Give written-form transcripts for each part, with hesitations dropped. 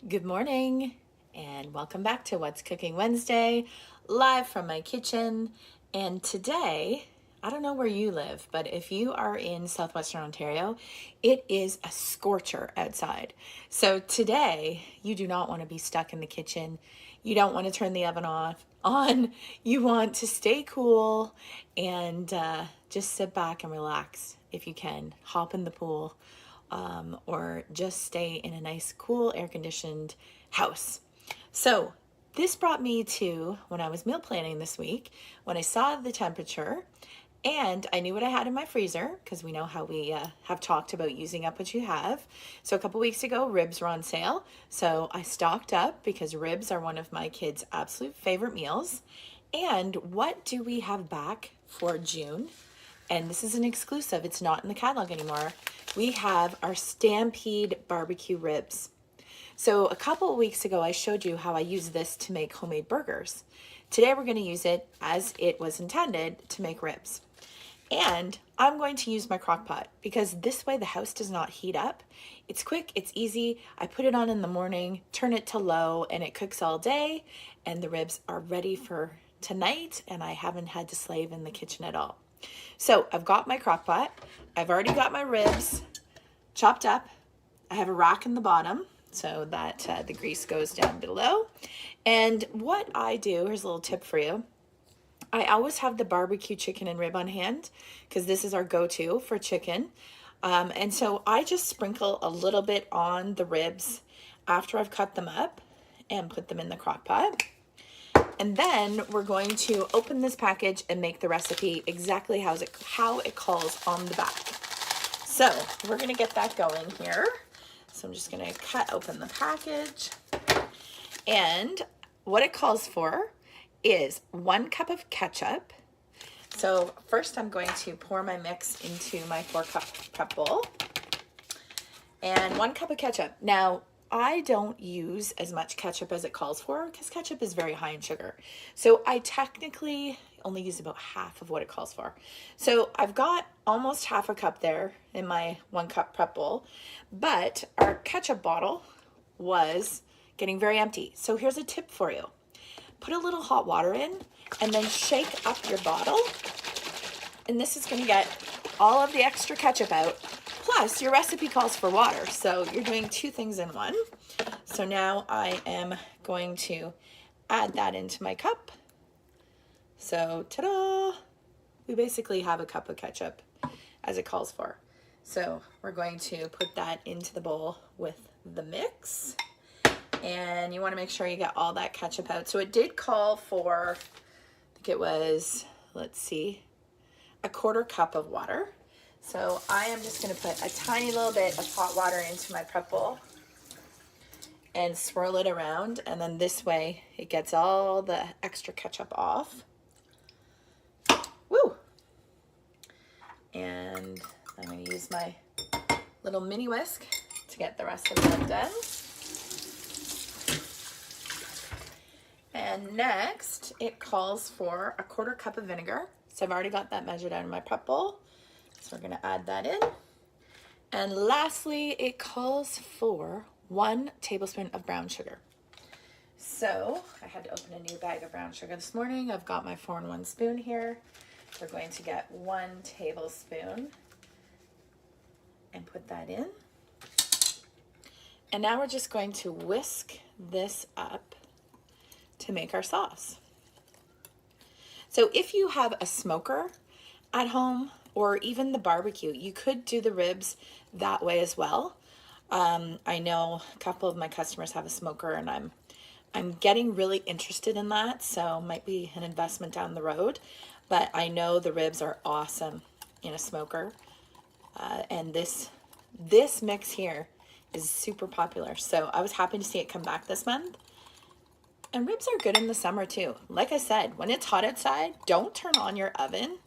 Good morning and welcome back to What's Cooking Wednesday, live from my kitchen. And today, I don't know where you live, but if you are in southwestern Ontario, it is a scorcher outside. So today, you do not want to be stuck in the kitchen. You don't want to turn the oven on. You want to stay cool and just sit back and relax if you can. Hop in the pool. Or just stay in a nice, cool, air-conditioned house. So this brought me to when I was meal planning this week, when I saw the temperature and I knew what I had in my freezer, because we know how we have talked about using up what you have. So a couple weeks ago, ribs were on sale. So I stocked up because ribs are one of my kids' absolute favorite meals. And what do we have back for June? And this is an exclusive, it's not in the catalog anymore. We have our Stampede BBQ Ribs. So a couple of weeks ago, I showed you how I use this to make homemade burgers. Today, we're going to use it as it was intended to make ribs. And I'm going to use my Crockpot because this way the house does not heat up. It's quick, it's easy. I put it on in the morning, turn it to low, and it cooks all day. And the ribs are ready for tonight, and I haven't had to slave in the kitchen at all. So I've got my crock pot. I've already got my ribs chopped up. I have a rack in the bottom so that the grease goes down below. And what I do, here's a little tip for you. I always have the barbecue chicken and rib on hand because this is our go-to for chicken. And so I just sprinkle a little bit on the ribs after I've cut them up and put them in the crock pot. And then we're going to open this package and make the recipe exactly how it calls on the back. So we're going to get that going here. So I'm just going to cut open the package. And what it calls for is 1 cup of ketchup. So first I'm going to pour my mix into my 4-cup prep bowl. And 1 cup of ketchup. Now, I don't use as much ketchup as it calls for because ketchup is very high in sugar. So I technically only use about half of what it calls for. So I've got almost half a cup there in my 1-cup prep bowl, but our ketchup bottle was getting very empty. So here's a tip for you. Put a little hot water in and then shake up your bottle. And this is going to get all of the extra ketchup out. Plus, your recipe calls for water, so you're doing 2 things in one. So now I am going to add that into my cup. So, ta-da! We basically have a cup of ketchup as it calls for. So we're going to put that into the bowl with the mix. And you want to make sure you get all that ketchup out. So it did call for, I think it was, let's see, a 1/4 cup of water. So I am just going to put a tiny little bit of hot water into my prep bowl and swirl it around. And then this way it gets all the extra ketchup off. Woo! And I'm going to use my little mini whisk to get the rest of that done. And next it calls for a 1/4 cup of vinegar. So I've already got that measured out in my prep bowl. So we're going to add that in. And lastly, it calls for 1 tablespoon of brown sugar. So I had to open a new bag of brown sugar this morning. I've got my 4-in-1 spoon here. We're going to get 1 tablespoon and put that in. And now we're just going to whisk this up to make our sauce. So if you have a smoker at home, or even the barbecue, you could do the ribs that way as well. I know a couple of my customers have a smoker, and I'm getting really interested in that, so might be an investment down the road. But I know the ribs are awesome in a smoker, and this mix here is super popular. So I was happy to see it come back this month. And ribs are good in the summer too. Like I said, when it's hot outside, don't turn on your oven.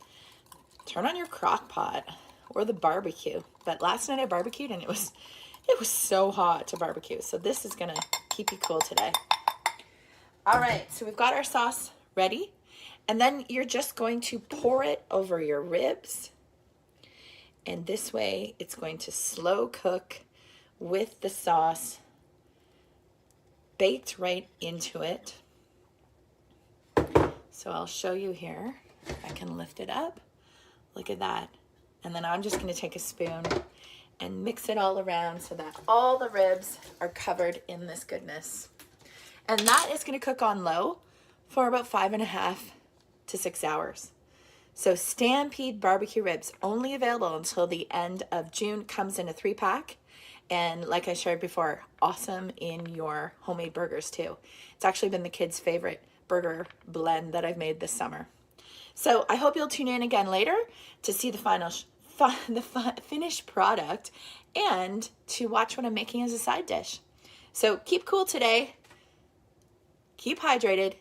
Turn on your crock pot or the barbecue. But last night I barbecued and it was so hot to barbecue. So this is gonna keep you cool today. All right, so we've got our sauce ready. And then you're just going to pour it over your ribs. And this way it's going to slow cook with the sauce baked right into it. So I'll show you here. I can lift it up. Look at that. And then I'm just going to take a spoon and mix it all around so that all the ribs are covered in this goodness. And that is going to cook on low for about 5.5 to 6 hours. So Stampede barbecue ribs, only available until the end of June, comes in a 3-pack. And like I shared before, awesome in your homemade burgers too. It's actually been the kids' favorite burger blend that I've made this summer. So I hope you'll tune in again later to see the final finished product and to watch what I'm making as a side dish. So keep cool today, keep hydrated,